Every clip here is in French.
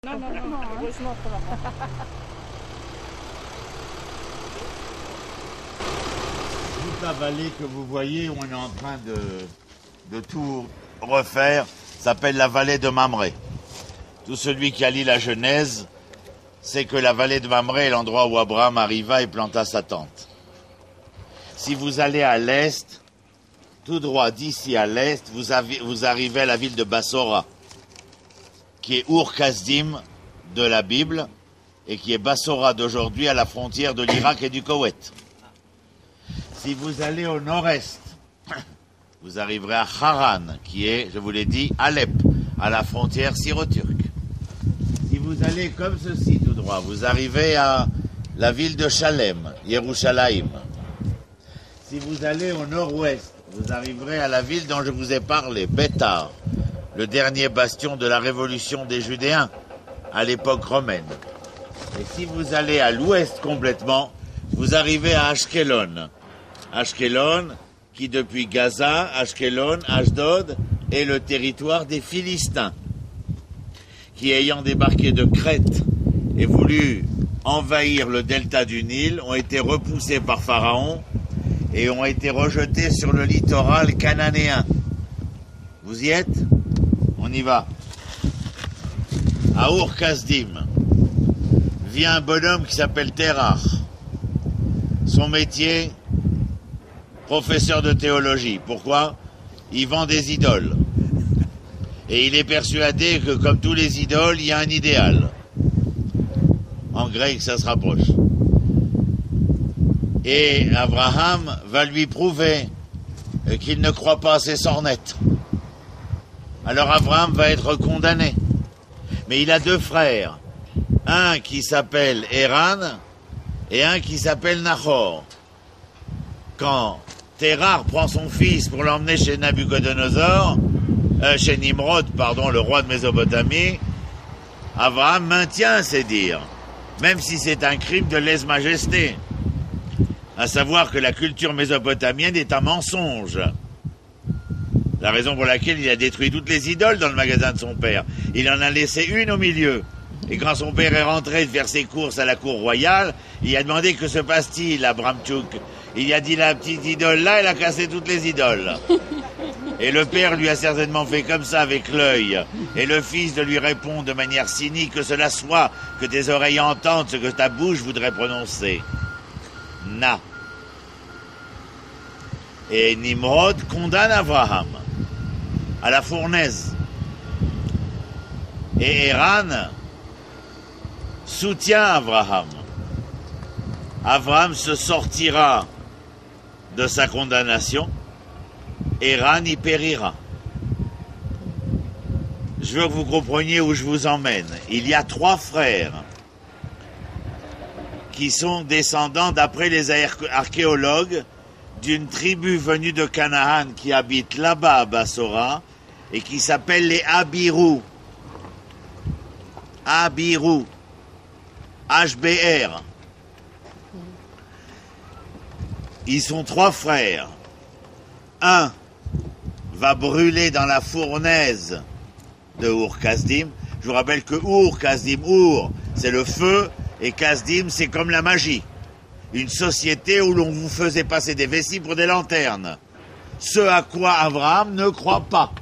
Non, non, non, heureusement pas. Toute la vallée que vous voyez, où on est en train de tout refaire, s'appelle la vallée de Mamré. Tout celui qui a lu la Genèse sait que la vallée de Mamré est l'endroit où Abraham arriva et planta sa tente. Si vous allez à l'est, tout droit d'ici à l'est, vous arrivez à la ville de Bassora, qui est Ur Kasdim de la Bible, et qui est Bassora d'aujourd'hui à la frontière de l'Irak et du Koweït. Si vous allez au nord-est, vous arriverez à Haran, qui est, je vous l'ai dit, Alep, à la frontière syro-turque. Si vous allez comme ceci tout droit, vous arrivez à la ville de Shalem, Yerushalayim. Si vous allez au nord-ouest, vous arriverez à la ville dont je vous ai parlé, Bétar, le dernier bastion de la révolution des Judéens à l'époque romaine. Et si vous allez à l'ouest complètement, vous arrivez à Ashkelon. Ashkelon, qui depuis Gaza, Ashkelon, Ashdod, est le territoire des Philistins, qui ayant débarqué de Crète et voulu envahir le delta du Nil, ont été repoussés par Pharaon et ont été rejetés sur le littoral cananéen. Vous y êtes ? On y va. À Ur Kasdim vient un bonhomme qui s'appelle Terach. Son métier, professeur de théologie. Pourquoi ? Il vend des idoles. Et il est persuadé que comme tous les idoles, il y a un idéal. En grec, ça se rapproche. Et Abraham va lui prouver qu'il ne croit pas à ses sornettes. Alors Abraham va être condamné. Mais il a deux frères. Un qui s'appelle Héran et un qui s'appelle Nahor. Quand Terach prend son fils pour l'emmener chez Nabucodonosor, chez Nimrod, pardon, le roi de Mésopotamie, Abraham maintient ses dires, même si c'est un crime de lèse-majesté. À savoir que la culture mésopotamienne est un mensonge. La raison pour laquelle il a détruit toutes les idoles dans le magasin de son père. Il en a laissé une au milieu. Et quand son père est rentré de faire ses courses à la cour royale, il a demandé que se passe-t-il à Bramchouk. Il a dit la petite idole là, elle a cassé toutes les idoles. Et le père lui a certainement fait comme ça avec l'œil. Et le fils de lui répond de manière cynique que cela soit, que tes oreilles entendent ce que ta bouche voudrait prononcer. Na. Et Nimrod condamne Abraham à la fournaise. Et Héran soutient Abraham. Abraham se sortira de sa condamnation. Héran y périra. Je veux que vous compreniez où je vous emmène. Il y a trois frères qui sont descendants, d'après les archéologues, d'une tribu venue de Canaan qui habite là-bas à Bassora et qui s'appelle les Abirou. Abirou. HBR. Ils sont trois frères. Un va brûler dans la fournaise de Ur Kasdim. Je vous rappelle que Ur Kasdim, Ur, c'est le feu, et Kasdim, c'est comme la magie. Une société où l'on vous faisait passer des vessies pour des lanternes. Ce à quoi Abraham ne croit pas.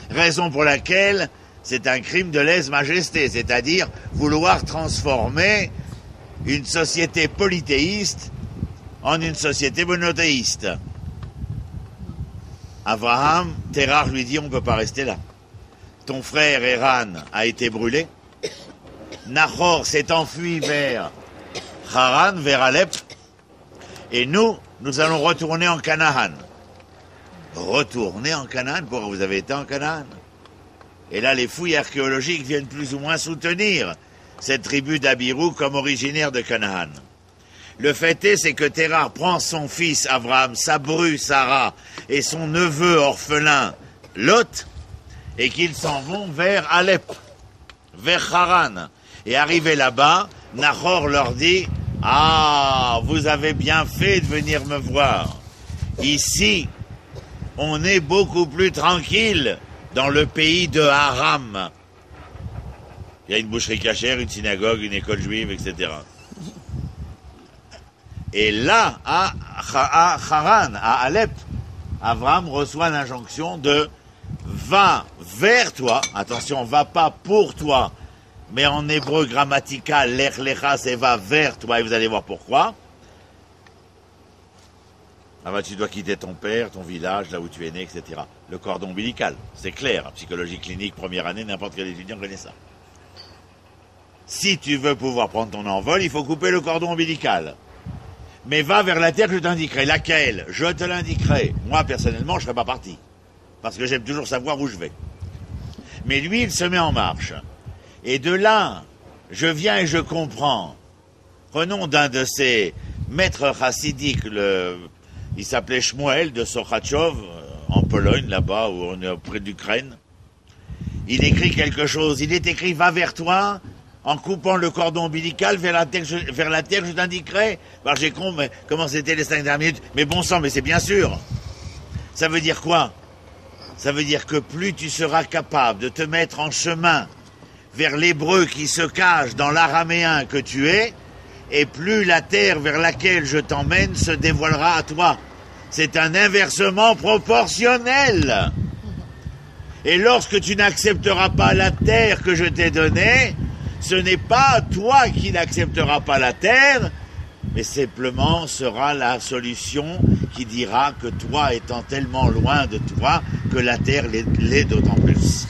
Raison pour laquelle c'est un crime de lèse-majesté, c'est-à-dire vouloir transformer une société polythéiste en une société monothéiste. Abraham, Terach lui dit, on ne peut pas rester là. Ton frère Héran a été brûlé. Nahor s'est enfui vers Haran, vers Alep. Et nous allons retourner en Canaan. Retourner en Canaan? Pourquoi vous avez été en Canaan? Et là, les fouilles archéologiques viennent plus ou moins soutenir cette tribu d'Abirou comme originaire de Canaan. Le fait est, c'est que Terach prend son fils Abraham, sa bru Sarah et son neveu orphelin Lot, et qu'ils s'en vont vers Alep, vers Haran. Et arrivé là-bas, Nahor leur dit « Ah, vous avez bien fait de venir me voir. Ici, on est beaucoup plus tranquille dans le pays de Aram. Il y a une boucherie cachère, une synagogue, une école juive, etc. Et là, à Haran, à Alep, Avram reçoit l'injonction de va vers toi. Attention, va pas pour toi, mais en hébreu grammatical, lech lecha, c'est va vers toi, et vous allez voir pourquoi. Ah bah, tu dois quitter ton père, ton village, là où tu es né, etc. Le cordon ombilical, c'est clair. Psychologie clinique, première année, n'importe quel étudiant connaît ça. Si tu veux pouvoir prendre ton envol, il faut couper le cordon ombilical. Mais va vers la terre que je t'indiquerai. Laquelle? Je te l'indiquerai. Moi, personnellement, je ne serai pas parti. Parce que j'aime toujours savoir où je vais. Mais lui, il se met en marche. Et de là, je viens et je comprends. Prenons d'un de ces maîtres chassidiques, il s'appelait Shmuel de Sochachov, en Pologne, là-bas, où on est près d'Ukraine. Il écrit quelque chose. Il est écrit « Va vers toi ». En coupant le cordon ombilical vers la terre, je t'indiquerai. Alors j'ai con, mais comment c'était les 5 dernières minutes? Mais bon sang, mais c'est bien sûr. Ça veut dire quoi? Ça veut dire que plus tu seras capable de te mettre en chemin vers l'hébreu qui se cache dans l'araméen que tu es, et plus la terre vers laquelle je t'emmène se dévoilera à toi. C'est un inversement proportionnel. Et lorsque tu n'accepteras pas la terre que je t'ai donnée, ce n'est pas toi qui n'accepteras pas la terre, mais simplement sera la solution qui dira que toi étant tellement loin de toi que la terre l'est d'autant plus.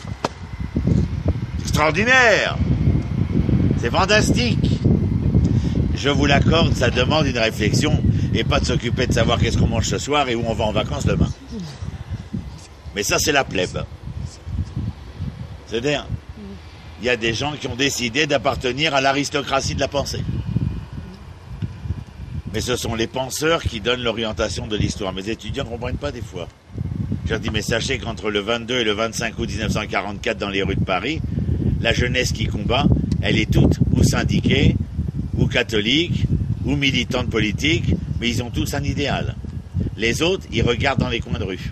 Extraordinaire! C'est fantastique! Je vous l'accorde, ça demande une réflexion et pas de s'occuper de savoir qu'est-ce qu'on mange ce soir et où on va en vacances demain. Mais ça, c'est la plèbe. C'est-à-dire, il y a des gens qui ont décidé d'appartenir à l'aristocratie de la pensée. Mais ce sont les penseurs qui donnent l'orientation de l'histoire. Mes étudiants ne comprennent pas des fois. Je leur dis, mais sachez qu'entre le 22 et le 25 août 1944 dans les rues de Paris, la jeunesse qui combat, elle est toute ou syndiquée, ou catholique, ou militante politique, mais ils ont tous un idéal. Les autres, ils regardent dans les coins de rue.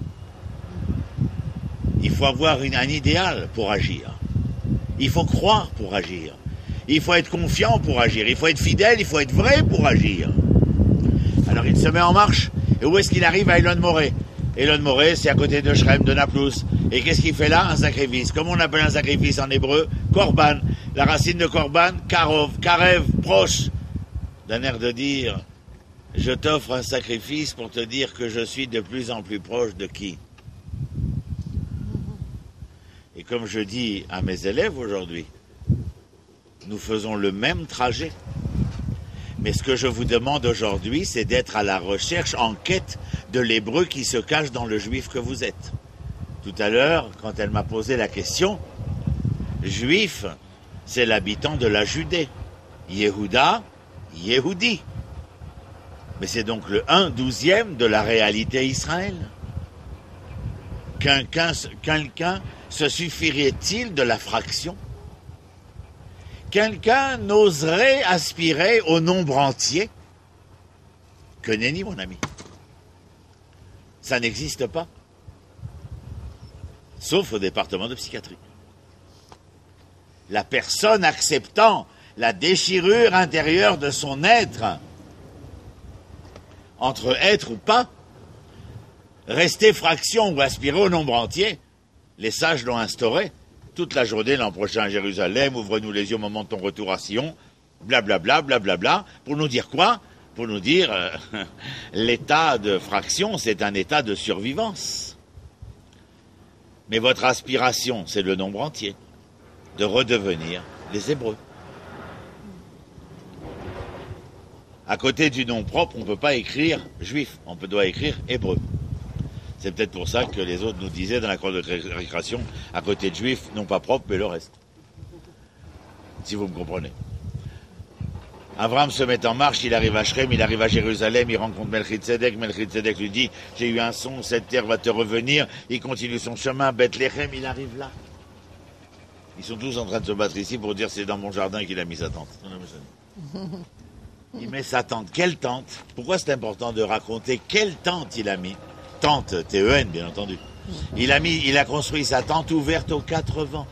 Il faut avoir un idéal pour agir. Il faut croire pour agir. Il faut être confiant pour agir. Il faut être fidèle, il faut être vrai pour agir. Alors il se met en marche. Et où est-ce qu'il arrive? À Elon Moreh. Elon Moreh, c'est à côté de Shrem, de Naplouse. Et qu'est-ce qu'il fait là? Un sacrifice. Comment on appelle un sacrifice en hébreu? Korban. La racine de Korban, Karov, Karev, proche. D'un air de dire, je t'offre un sacrifice pour te dire que je suis de plus en plus proche de qui? Et comme je dis à mes élèves aujourd'hui, nous faisons le même trajet. Mais ce que je vous demande aujourd'hui, c'est d'être à la recherche, en quête de l'hébreu qui se cache dans le juif que vous êtes. Tout à l'heure, quand elle m'a posé la question, juif, c'est l'habitant de la Judée. Yehuda, Yehudi. Mais c'est donc le 1/12e de la réalité Israël. Quelqu'un se suffirait-il de la fraction? Quelqu'un n'oserait aspirer au nombre entier? Que nenni, mon ami. Ça n'existe pas. Sauf au département de psychiatrie. La personne acceptant la déchirure intérieure de son être, entre être ou pas, rester fraction ou aspirer au nombre entier, les sages l'ont instauré. Toute la journée, l'an prochain à Jérusalem, ouvre-nous les yeux au moment de ton retour à Sion, blablabla, blablabla, pour nous dire quoi? Pour nous dire, l'état de fraction, c'est un état de survivance. Mais votre aspiration, c'est le nombre entier, de redevenir les Hébreux. À côté du nom propre, on ne peut pas écrire juif, on doit écrire hébreu. C'est peut-être pour ça que les autres nous disaient dans la cour de récréation, à côté de juif, non pas propre, mais le reste. Si vous me comprenez. Abraham se met en marche, il arrive à Shrem, il arrive à Jérusalem, il rencontre Melchizedek. Melchizedek lui dit, j'ai eu un son, cette terre va te revenir. Il continue son chemin, Bethléem, il arrive là. Ils sont tous en train de se battre ici pour dire c'est dans mon jardin qu'il a mis sa tente. Il met sa tente. Quelle tente? Pourquoi c'est important de raconter quelle tente il a mis? Tente, T-E-N, bien entendu. Il a construit sa tente ouverte aux 4 vents.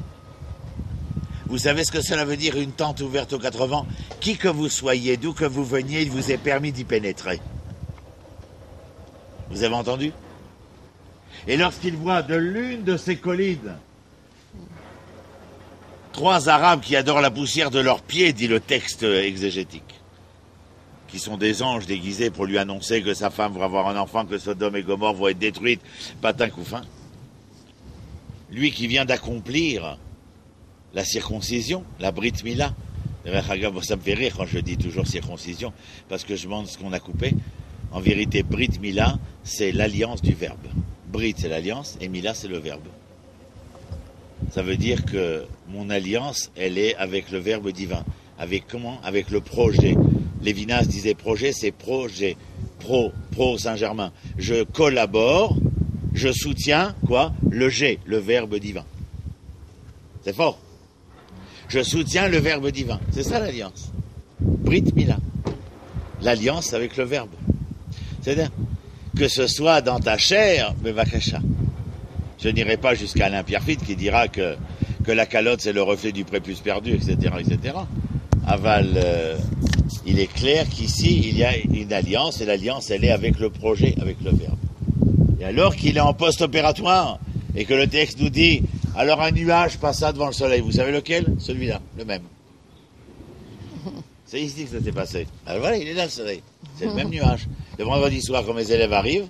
Vous savez ce que cela veut dire, une tente ouverte aux quatre vents? Qui que vous soyez, d'où que vous veniez, il vous est permis d'y pénétrer. Vous avez entendu? Et lorsqu'il voit de l'une de ces collines 3 Arabes qui adorent la poussière de leurs pieds, dit le texte exégétique, qui sont des anges déguisés pour lui annoncer que sa femme va avoir un enfant, que Sodome et Gomorrhe vont être détruites, patin couffin. Lui qui vient d'accomplir la circoncision, la Brit Mila. Ça me fait rire quand je dis toujours circoncision, parce que je demande ce qu'on a coupé. En vérité, Brit Mila, c'est l'alliance du verbe. Brit, c'est l'alliance, et Mila, c'est le verbe. Ça veut dire que mon alliance, elle est avec le verbe divin. Avec comment? Avec le projet. Lévinas disait projet, c'est projet. Pro Saint-Germain. Je collabore, je soutiens, quoi? Le G, le verbe divin. C'est fort. Je soutiens le verbe divin. C'est ça l'alliance. Brit Mila. L'alliance avec le verbe. C'est-à-dire que ce soit dans ta chair, Bevakasha. Je n'irai pas jusqu'à Alain Pierrefitte qui dira que la calotte c'est le reflet du prépuce perdu, etc., etc. Aval, il est clair qu'ici il y a une alliance et l'alliance elle est avec le projet, avec le verbe. Et alors qu'il est en post-opératoire et que le texte nous dit alors un nuage passa devant le soleil, vous savez lequel? Celui-là, le même. C'est ici que ça s'est passé. Alors voilà, il est là le soleil. C'est le même nuage. Le vendredi soir, quand mes élèves arrivent,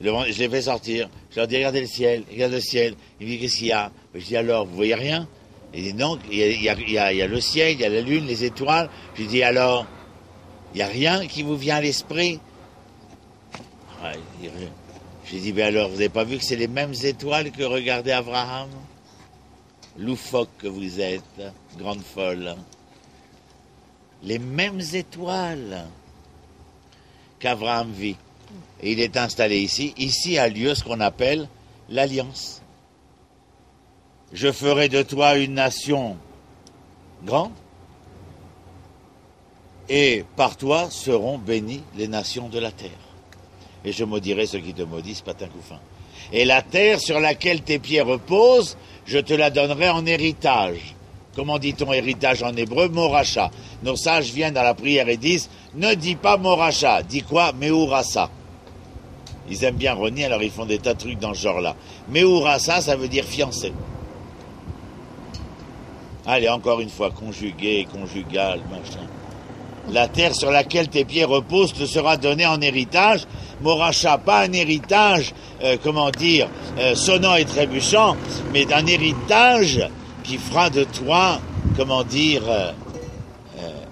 je les fais sortir. Je leur dis, regardez le ciel, regarde le ciel. Ils me disent, qu'est-ce qu'il y a? Je dis, alors, vous voyez rien? Ils disent, non, il y a le ciel, il y a la lune, les étoiles. Je dis, alors, il n'y a rien qui vous vient à l'esprit? Ouais, je dis, ben alors, vous n'avez pas vu que c'est les mêmes étoiles que regardait Abraham? Loufoque que vous êtes, grande folle. Les mêmes étoiles qu'Abraham vit. Et il est installé ici. Ici a lieu ce qu'on appelle l'alliance. Je ferai de toi une nation grande, et par toi seront bénies les nations de la terre. Et je maudirai ceux qui te maudissent, patin couffin. Et la terre sur laquelle tes pieds reposent, je te la donnerai en héritage. Comment dit-on héritage en hébreu? Moracha. Nos sages viennent à la prière et disent, ne dis pas Moracha, dis quoi? Meurasa. Ils aiment bien renier, alors ils font des tas de trucs dans ce genre-là. Meurasa, ça veut dire fiancé. Allez, encore une fois, conjugué, conjugal, machin. La terre sur laquelle tes pieds reposent te sera donnée en héritage. Moracha, pas un héritage, sonnant et trébuchant, mais d'un héritage qui fera de toi,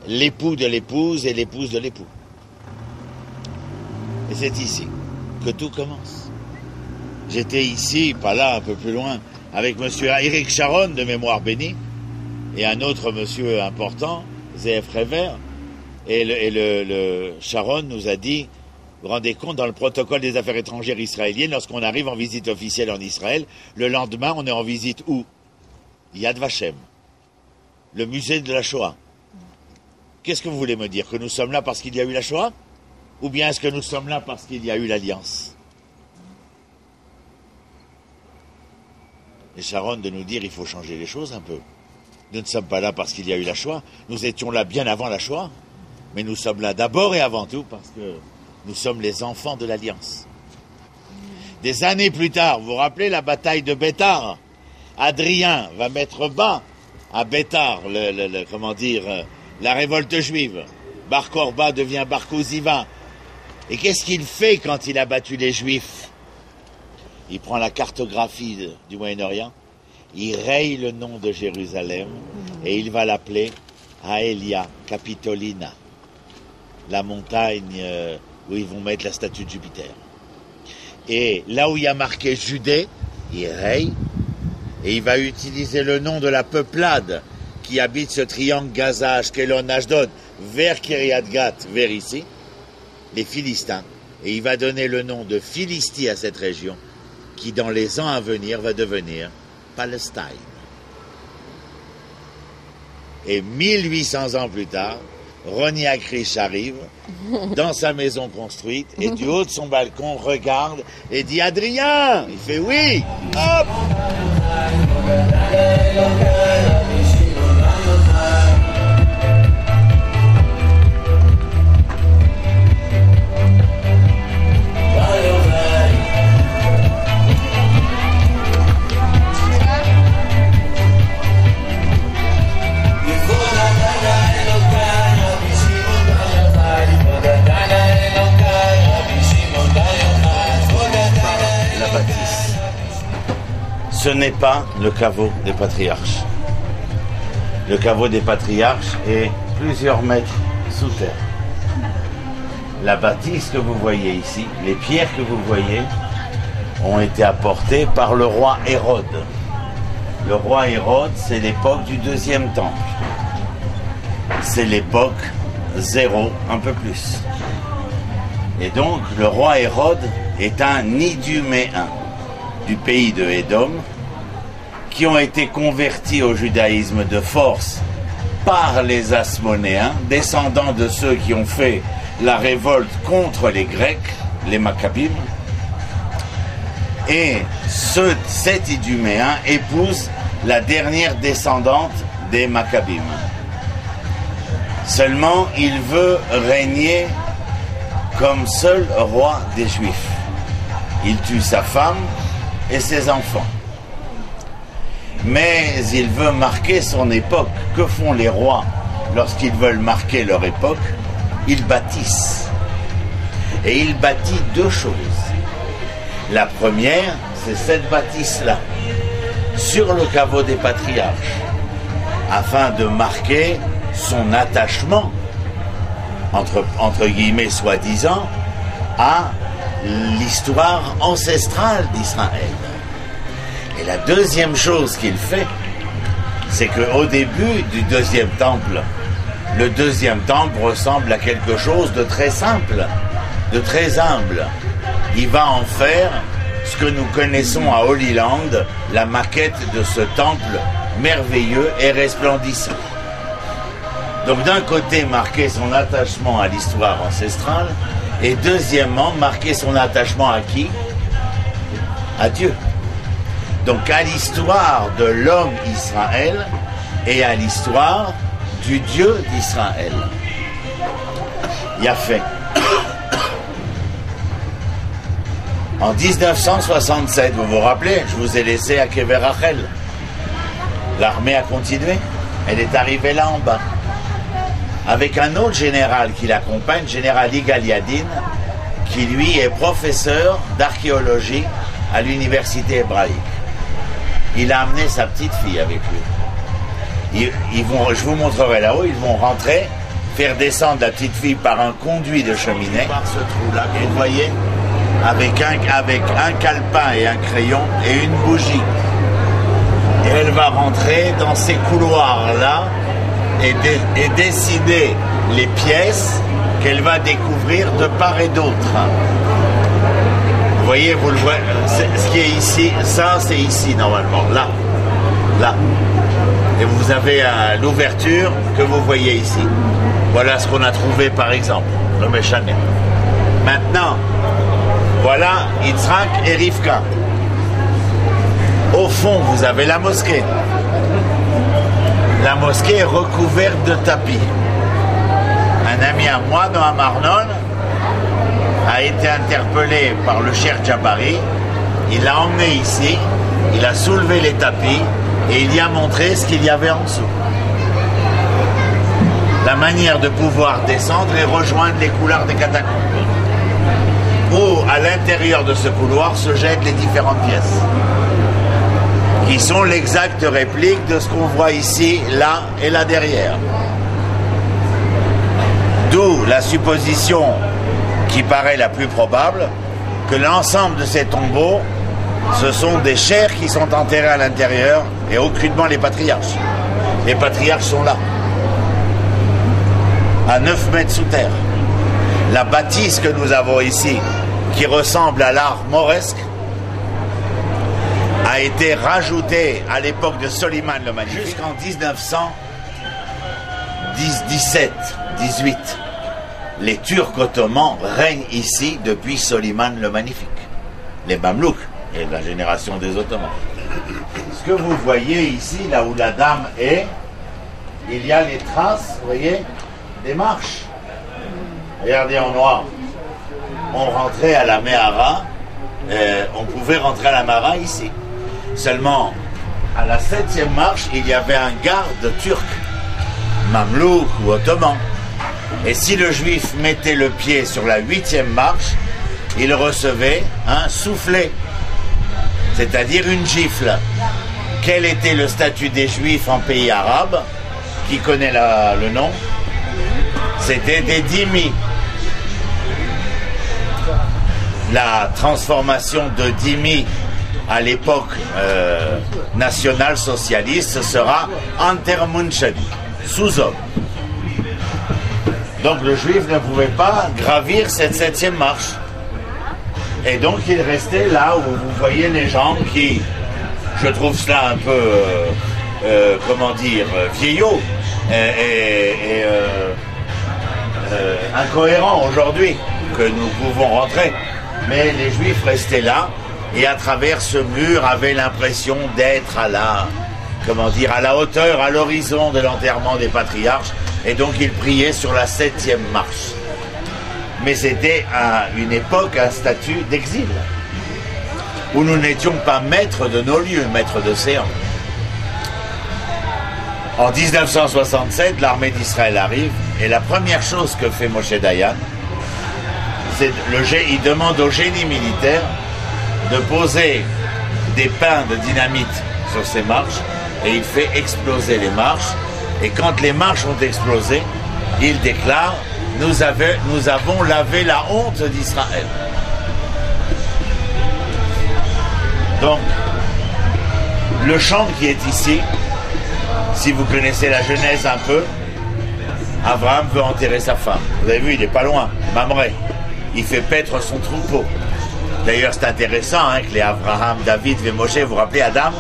l'époux de l'épouse et l'épouse de l'époux. Et c'est ici que tout commence. J'étais ici, pas là, un peu plus loin, avec monsieur Eric Sharon, de mémoire bénie, et un autre monsieur important, Z.F. Rever, et le Sharon nous a dit, vous vous rendez compte, dans le protocole des affaires étrangères israéliennes, lorsqu'on arrive en visite officielle en Israël, le lendemain, on est en visite où? Yad Vashem, le musée de la Shoah. Qu'est-ce que vous voulez me dire? Que nous sommes là parce qu'il y a eu la Shoah? Ou bien est-ce que nous sommes là parce qu'il y a eu l'Alliance? Et Sharon de nous dire il faut changer les choses un peu. Nous ne sommes pas là parce qu'il y a eu la Shoah. Nous étions là bien avant la Shoah. Mais nous sommes là d'abord et avant tout parce que nous sommes les enfants de l'Alliance. Des années plus tard, vous vous rappelez la bataille de Bétar? Adrien va mettre bas à Bétar, la révolte juive. Bar Korba devient Bar Koziva. Et qu'est-ce qu'il fait quand il a battu les Juifs? Il prend la cartographie du Moyen-Orient, il raye le nom de Jérusalem et il va l'appeler Aelia Capitolina, la montagne où ils vont mettre la statue de Jupiter. Et là où il y a marqué Judée, il raye et il va utiliser le nom de la peuplade qui habite ce triangle Gaza, Ashkelon, Ashdod, vers Kiryat Gat, vers ici, les Philistins. Et il va donner le nom de Philistie à cette région, qui dans les ans à venir va devenir Palestine. Et 1800 ans plus tard, Roni Akrish arrive dans sa maison construite et du haut de son balcon regarde et dit Adrien, il fait oui, hop. n'est pas le caveau des patriarches. Le caveau des patriarches est plusieurs mètres sous terre. La bâtisse que vous voyez ici, les pierres que vous voyez, ont été apportées par le roi Hérode. Le roi Hérode, c'est l'époque du deuxième temple. C'est l'époque 0, un peu plus. Et donc, le roi Hérode est un Iduméen du pays de Édom, qui ont été convertis au judaïsme de force par les Asmonéens, descendants de ceux qui ont fait la révolte contre les Grecs, les Maccabim. Et cet Iduméen épouse la dernière descendante des Maccabim. Seulement, il veut régner comme seul roi des Juifs. Il tue sa femme et ses enfants. Mais il veut marquer son époque. Que font les rois lorsqu'ils veulent marquer leur époque? Ils bâtissent. Et il bâtit deux choses. La première, c'est cette bâtisse-là, sur le caveau des patriarches, afin de marquer son attachement, entre guillemets soi-disant, à l'histoire ancestrale d'Israël. Et la deuxième chose qu'il fait, c'est qu'au début du deuxième temple, le deuxième temple ressemble à quelque chose de très simple, de très humble. Il va en faire ce que nous connaissons à Holy Land, la maquette de ce temple merveilleux et resplendissant. Donc d'un côté, marquer son attachement à l'histoire ancestrale, et deuxièmement, marquer son attachement à qui? À Dieu. Donc à l'histoire de l'homme Israël et à l'histoire du Dieu d'Israël. Yafé. En 1967, vous vous rappelez, je vous ai laissé à Kever Rachel. L'armée a continué. Elle est arrivée là en bas. Avec un autre général qui l'accompagne, général Yigal Yadin, qui lui est professeur d'archéologie à l'université hébraïque. Il a amené sa petite fille avec lui. Je vous montrerai là-haut, ils vont rentrer, faire descendre la petite fille par un conduit de cheminée, par ce trou-là, et vous voyez, avec un calepin et un crayon et une bougie. Et elle va rentrer dans ces couloirs-là et dessiner les pièces qu'elle va découvrir de part et d'autre. Vous voyez, vous le voyez, ce qui est ici, ça c'est ici normalement, là, là. Et vous avez l'ouverture que vous voyez ici. Voilà ce qu'on a trouvé par exemple, le Méchané. Maintenant, voilà Yitzhak et Rivka. Au fond, vous avez la mosquée. La mosquée est recouverte de tapis. Un ami à moi, Noam Arnold, a été interpellé par le Cheikh Jabari. Il l'a emmené ici, il a soulevé les tapis et il y a montré ce qu'il y avait en dessous. La manière de pouvoir descendre et rejoindre les couloirs des catacombes. Où, à l'intérieur de ce couloir, se jettent les différentes pièces, qui sont l'exacte réplique de ce qu'on voit ici, là et là derrière. D'où la supposition qui paraît la plus probable que l'ensemble de ces tombeaux, ce sont des chairs qui sont enterrées à l'intérieur et aucunement les patriarches. Les patriarches sont là, à 9 mètres sous terre. La bâtisse que nous avons ici, qui ressemble à l'art mauresque, a été rajoutée à l'époque de Soliman le Magnifique jusqu'en 1917-18. Les Turcs ottomans règnent ici depuis Soliman le Magnifique. Les Mamelouks et la génération des Ottomans. Ce que vous voyez ici, là où la dame est, il y a les traces, vous voyez, des marches. Regardez en noir. On rentrait à la Mehara, on pouvait rentrer à la Mehara ici. Seulement, à la 7e marche, il y avait un garde turc, mamelouk ou ottoman. Et si le juif mettait le pied sur la 8e marche, il recevait un soufflet, c'est-à-dire une gifle. quel était le statut des Juifs en pays arabe. Qui connaît le nom? C'était des dhimmi. La transformation de dhimmi à l'époque nationale-socialiste sera Untermunchen, sous-homme. Donc le juif ne pouvait pas gravir cette 7e marche. Et donc il restait là où vous voyez les gens qui, je trouve cela un peu, comment dire, vieillot et incohérent aujourd'hui que nous pouvons rentrer. Mais les juifs restaient là et à travers ce mur avaient l'impression d'être à la, comment dire, à la hauteur, à l'horizon de l'enterrement des patriarches. Et donc ils priaient sur la 7e marche. Mais c'était à une époque un statut d'exil, où nous n'étions pas maîtres de nos lieux, maîtres d'océan. En 1967, l'armée d'Israël arrive, et la première chose que fait Moshe Dayan, c'est il demande au génie militaire de poser des pains de dynamite sur ces marches, et il fait exploser les marches. Et quand les marches ont explosé, il déclare « Nous avons lavé la honte d'Israël ». Donc, le chant qui est ici, si vous connaissez la Genèse un peu, Abraham veut enterrer sa femme. Vous avez vu, il n'est pas loin, Mamré. Il fait paître son troupeau. D'ailleurs, c'est intéressant que les Abraham, David et Moshe, vous vous rappelez Adam?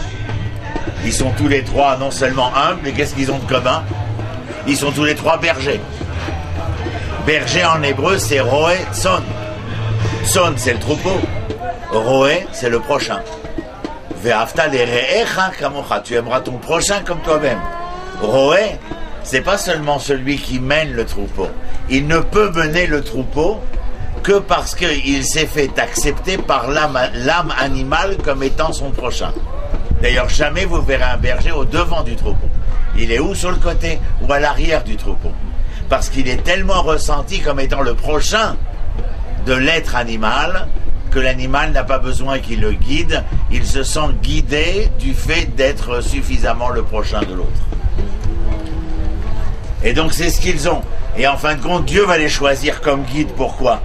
Ils sont tous les trois non seulement humbles, mais qu'est-ce qu'ils ont de commun? Ils sont tous les trois bergers. Berger en hébreu, c'est roé tson. Tson, c'est le troupeau. Roé, c'est le prochain. Ve'afta lere'echa kamocha. Tu aimeras ton prochain comme toi-même. Roé, c'est pas seulement celui qui mène le troupeau. Il ne peut mener le troupeau que parce qu'il s'est fait accepter par l'âme animale comme étant son prochain. D'ailleurs, jamais vous verrez un berger au devant du troupeau. Il est ou sur le côté ou à l'arrière du troupeau. Parce qu'il est tellement ressenti comme étant le prochain de l'être animal que l'animal n'a pas besoin qu'il le guide. Il se sent guidé du fait d'être suffisamment le prochain de l'autre. Et donc c'est ce qu'ils ont. Et en fin de compte, Dieu va les choisir comme guide. Pourquoi?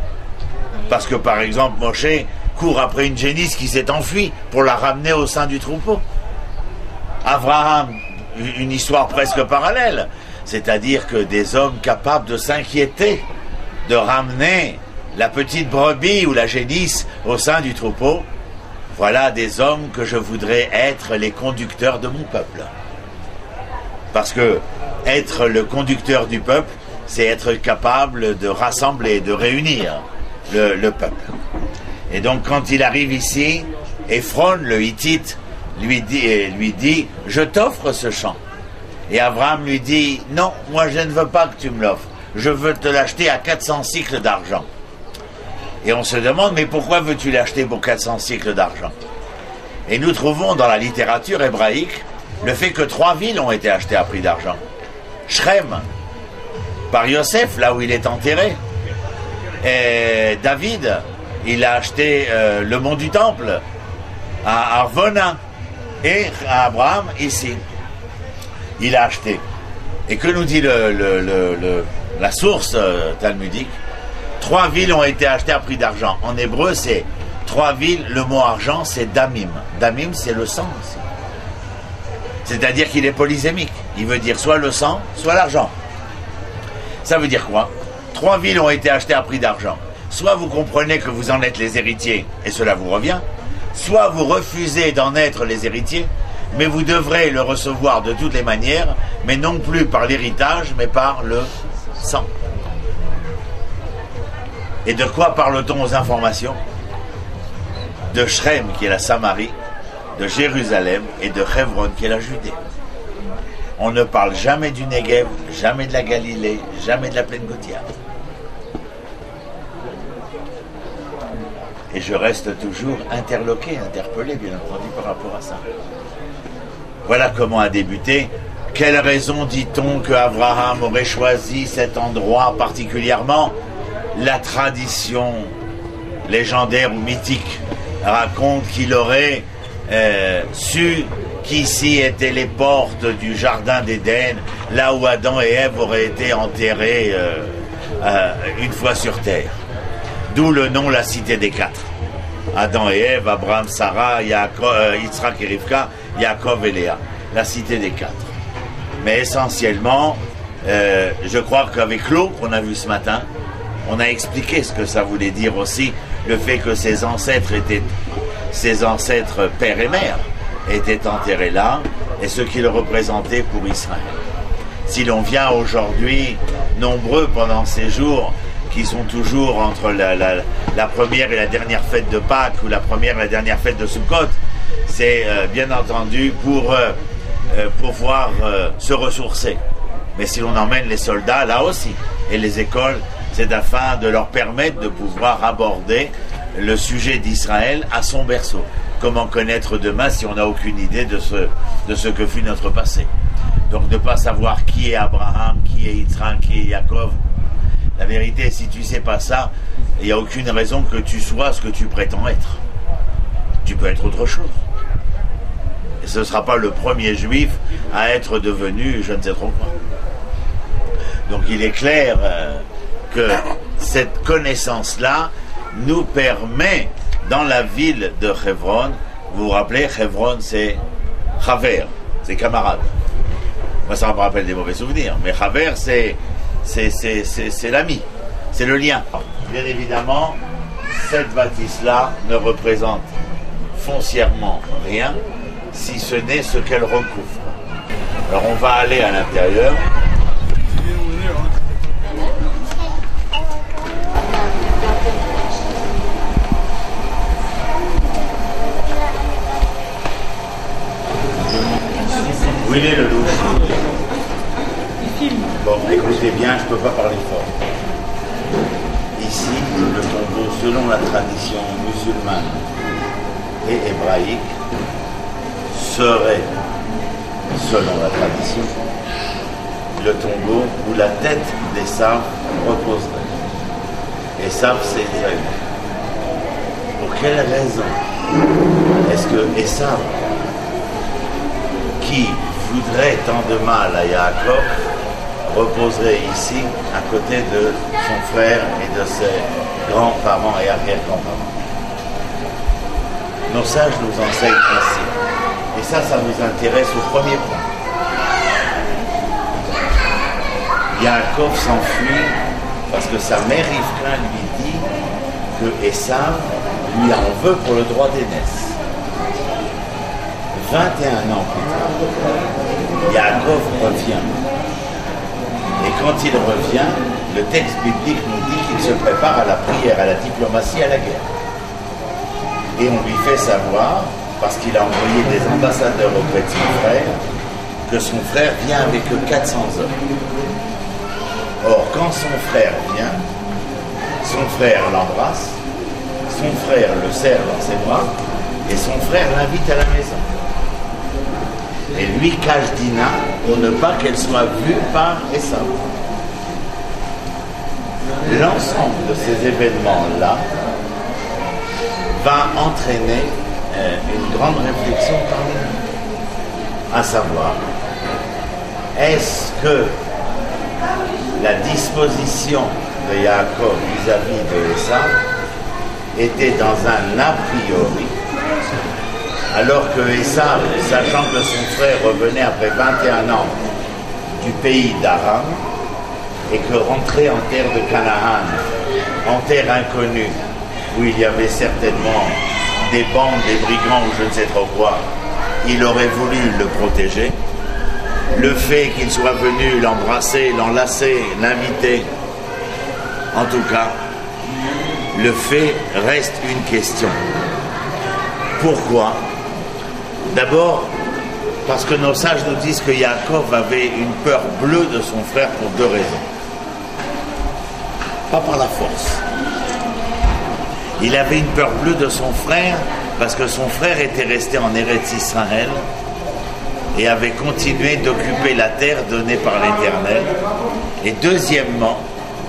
Parce que par exemple, Moshe court après une génisse qui s'est enfuie pour la ramener au sein du troupeau. Abraham, une histoire presque parallèle, c'est-à-dire que des hommes capables de s'inquiéter, de ramener la petite brebis ou la génisse au sein du troupeau, voilà des hommes que je voudrais être les conducteurs de mon peuple. Parce que être le conducteur du peuple, c'est être capable de rassembler, de réunir le peuple. Et donc quand il arrive ici, Ephron, le Hittite, lui dit « Je t'offre ce champ ». Et Abraham lui dit « Non, moi je ne veux pas que tu me l'offres. Je veux te l'acheter à 400 cycles d'argent. » Et on se demande « Mais pourquoi veux-tu l'acheter pour 400 cycles d'argent ?» Et nous trouvons dans la littérature hébraïque le fait que 3 villes ont été achetées à prix d'argent. Shrem, par Yosef, là où il est enterré. Et David, il a acheté le mont du Temple à Arvona. Et Abraham, ici, il a acheté. Et que nous dit la source talmudique? 3 villes ont été achetées à prix d'argent. En hébreu, c'est 3 villes, le mot argent, c'est damim. Damim, c'est le sang aussi. C'est-à-dire qu'il est polysémique. Il veut dire soit le sang, soit l'argent. Ça veut dire quoi? 3 villes ont été achetées à prix d'argent. Soit vous comprenez que vous en êtes les héritiers, et cela vous revient, soit vous refusez d'en être les héritiers, mais vous devrez le recevoir de toutes les manières, mais non plus par l'héritage, mais par le sang. Et de quoi parle-t-on aux informations? De Shrem, qui est la Samarie, de Jérusalem et de Hebron, qui est la Judée. On ne parle jamais du Negev, jamais de la Galilée, jamais de la plaine côtière. Et je reste toujours interloqué, interpellé, bien entendu, par rapport à ça. Voilà comment a débuté. Quelle raison dit-on que Abraham aurait choisi cet endroit particulièrement? La tradition légendaire ou mythique raconte qu'il aurait su qu'ici étaient les portes du jardin d'Éden, là où Adam et Ève auraient été enterrés une fois sur terre. D'où le nom la cité des quatre. Adam et Ève, Abraham, Sarah, Yitzhak et Rivka, Yaakov et Léa. La cité des quatre. Mais essentiellement, je crois qu'avec l'eau qu'on a vu ce matin, on a expliqué ce que ça voulait dire aussi, le fait que ses ancêtres père et mère, étaient enterrés là, et ce qu'ils représentaient pour Israël. Si l'on vient aujourd'hui, nombreux pendant ces jours, qui sont toujours entre la première et la dernière fête de Pâques, ou la première et la dernière fête de Sukkot, c'est bien entendu pour pouvoir se ressourcer. Mais si l'on emmène les soldats là aussi, et les écoles, c'est afin de leur permettre de pouvoir aborder le sujet d'Israël à son berceau. Comment connaître demain si on n'a aucune idée de ce que fut notre passé. Donc ne pas savoir qui est Abraham, qui est Yitzhak, qui est Yaakov. La vérité, si tu ne sais pas ça, il n'y a aucune raison que tu sois ce que tu prétends être. Tu peux être autre chose. Et ce ne sera pas le premier juif à être devenu je ne sais trop quoi. Donc il est clair que cette connaissance-là nous permet, dans la ville de Hebron, vous vous rappelez, Hebron c'est Chaver, c'est camarade. Moi ça me rappelle des mauvais souvenirs, mais Chaver c'est l'ami, c'est le lien. Bien évidemment, cette bâtisse-là ne représente foncièrement rien, si ce n'est ce qu'elle recouvre. Alors on va aller à l'intérieur. Où il est le louche? Bon, écoutez bien, je ne peux pas parler fort. Ici, le tombeau, selon la tradition musulmane et hébraïque, serait, selon la tradition, le tombeau où la tête d'Esav reposerait. Esav, c'est Israël. Pour quelle raison est-ce que Esav, qui voudrait tant de mal à Yaakov, reposerait ici à côté de son frère et de ses grands-parents et arrière-grands-parents? Nos sages nous enseignent ainsi. Et ça nous intéresse au premier point. Yaakov s'enfuit parce que sa mère Rivka lui dit que Esav lui en veut pour le droit d'aînesse. 21 ans plus tard, Yaakov revient. Et quand il revient, le texte biblique nous dit qu'il se prépare à la prière, à la diplomatie, à la guerre. Et on lui fait savoir, parce qu'il a envoyé des ambassadeurs auprès de son frère, que son frère vient avec 400 hommes. Or, quand son frère vient, son frère l'embrasse, son frère le serre dans ses bras, et son frère l'invite à la maison. Et lui cache Dina pour ne pas qu'elle soit vue par Esav. L'ensemble de ces événements-là va entraîner une grande réflexion parmi nous. À savoir, est-ce que la disposition de Yaakov vis-à-vis de Esav était dans un a priori, alors que Esav, sachant que son frère revenait après 21 ans du pays d'Aram, et que rentrer en terre de Canaan, en terre inconnue, où il y avait certainement des bandes, des brigands ou je ne sais trop quoi, il aurait voulu le protéger. Le fait qu'il soit venu l'embrasser, l'enlacer, l'inviter, en tout cas, le fait reste une question. Pourquoi? D'abord, parce que nos sages nous disent que Yaakov avait une peur bleue de son frère pour deux raisons. Pas par la force. Il avait une peur bleue de son frère parce que son frère était resté en Eretz Israël et avait continué d'occuper la terre donnée par l'Éternel. Et deuxièmement,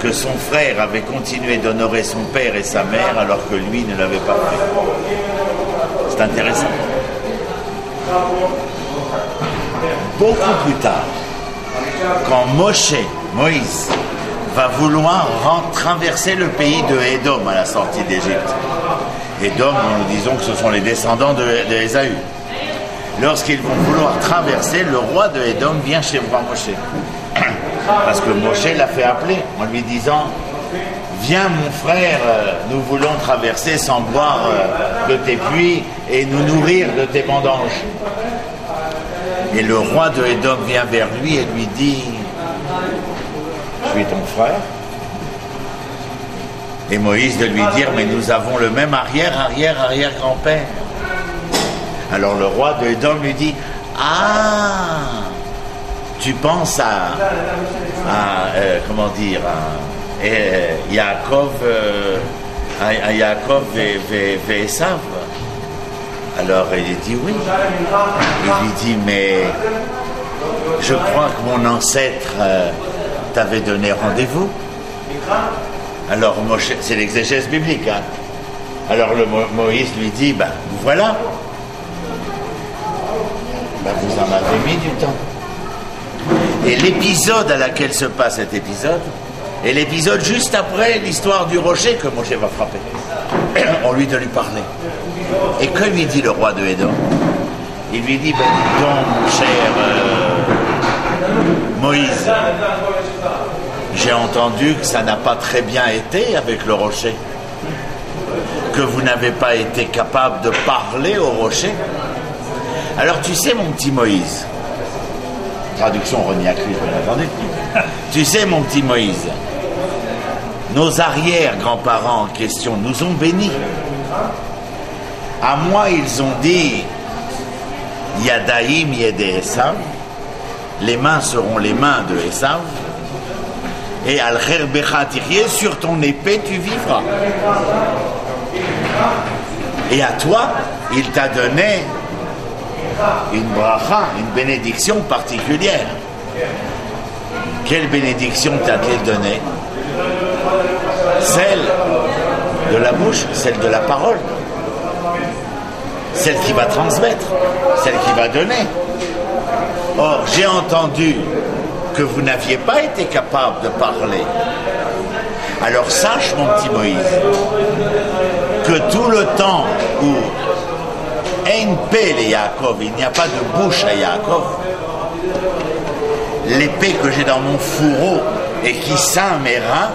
que son frère avait continué d'honorer son père et sa mère alors que lui ne l'avait pas fait. C'est intéressant. beaucoup plus tard, quand Moïse, va vouloir traverser le pays de Édom à la sortie d'Égypte. Édom, nous disons que ce sont les descendants de Ésaü. Lorsqu'ils vont vouloir traverser, le roi de Édom vient chez Moshe. Parce que Moshe l'a fait appeler en lui disant « Viens mon frère, nous voulons traverser sans boire de tes puits et nous nourrir de tes vendanges. » Et le roi de Édom vient vers lui et lui dit « Je suis ton frère. » Et Moïse de lui dire « Mais nous avons le même arrière-grand-père. » Alors le roi de Édom lui dit « Ah, tu penses à Yaakov et Esav ?» Alors il dit oui. Il lui dit mais je crois que mon ancêtre t'avait donné rendez-vous. Alors Moshe, c'est l'exégèse biblique, hein. Alors Moïse lui dit ben voilà. Ben, vous en avez mis du temps. Et l'épisode à laquelle se passe cet épisode est l'épisode juste après l'histoire du rocher que Moshe va frapper. On lui de lui parler. Et que lui dit le roi de Édom? Il lui dit, ben dis donc, mon cher Moïse, j'ai entendu que ça n'a pas très bien été avec le rocher, que vous n'avez pas été capable de parler au rocher. Alors tu sais, mon petit Moïse, traduction René Acru, bien entendu, tu sais, mon petit Moïse, nos arrière-grands-parents en question nous ont bénis. À moi, ils ont dit Yadaïm Yedé Esav, les mains seront les mains de Esav, et Al-Kherbecha Tirye, sur ton épée tu vivras. Et à toi, il t'a donné une bracha, une bénédiction particulière. Quelle bénédiction t'a-t-il donnée? Celle de la bouche, celle de la parole, celle qui va transmettre, celle qui va donner. Or, j'ai entendu que vous n'aviez pas été capable de parler. Alors sache, mon petit Moïse, que tout le temps où Ein Pele Yaakov, il n'y a pas de bouche à Yaakov, l'épée que j'ai dans mon fourreau et qui ceint mes reins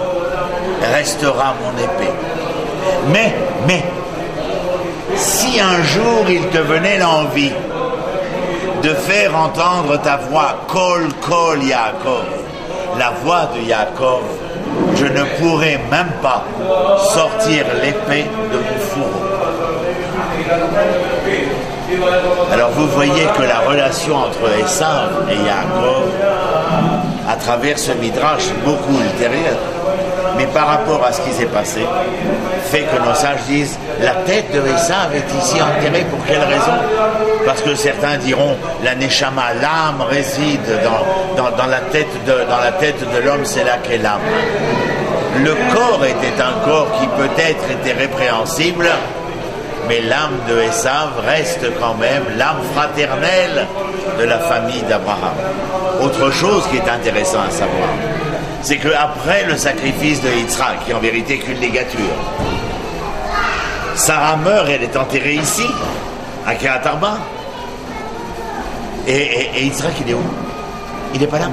restera mon épée. Mais, si un jour il te venait l'envie de faire entendre ta voix, Kol Yaakov, la voix de Yaakov, je ne pourrais même pas sortir l'épée de mon fourreau. Alors vous voyez que la relation entre Esav et Yaakov, à travers ce midrash beaucoup ultérieur, mais par rapport à ce qui s'est passé, fait que nos sages disent la tête de Esav est ici enterrée. Pour quelle raison? Parce que certains diront la neshama, l'âme réside dans la tête de l'homme, c'est là qu'est l'âme. Le corps était un corps qui peut-être était répréhensible, mais l'âme de Esav reste quand même l'âme fraternelle de la famille d'Abraham. Autre chose qui est intéressant à savoir, c'est qu'après le sacrifice de Yitzhak, qui est en vérité qu'une légature, Sarah meurt et elle est enterrée ici, à Kiryat Arba. Et Yitzhak, il est où? Il n'est pas là.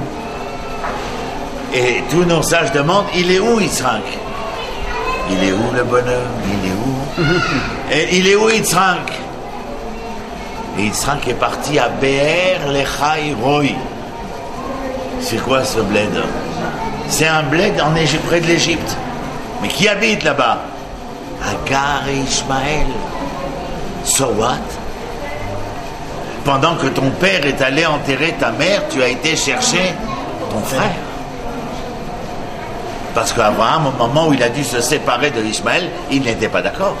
Et tous nos sages demandent, il est où Yitzhak? Il est où le bonheur? Il est où? Et il est où Yitzhak? Et Yitzhak est parti à Be'er Lechai Roi. C'est quoi ce bled? C'est un bled en Égypte, près de l'Égypte. Mais qui habite là-bas? Agar et Ishmaël. So what? Pendant que ton père est allé enterrer ta mère, tu as été chercher ton frère. Parce qu'Abraham, au moment où il a dû se séparer de Ishmaël, il n'était pas d'accord.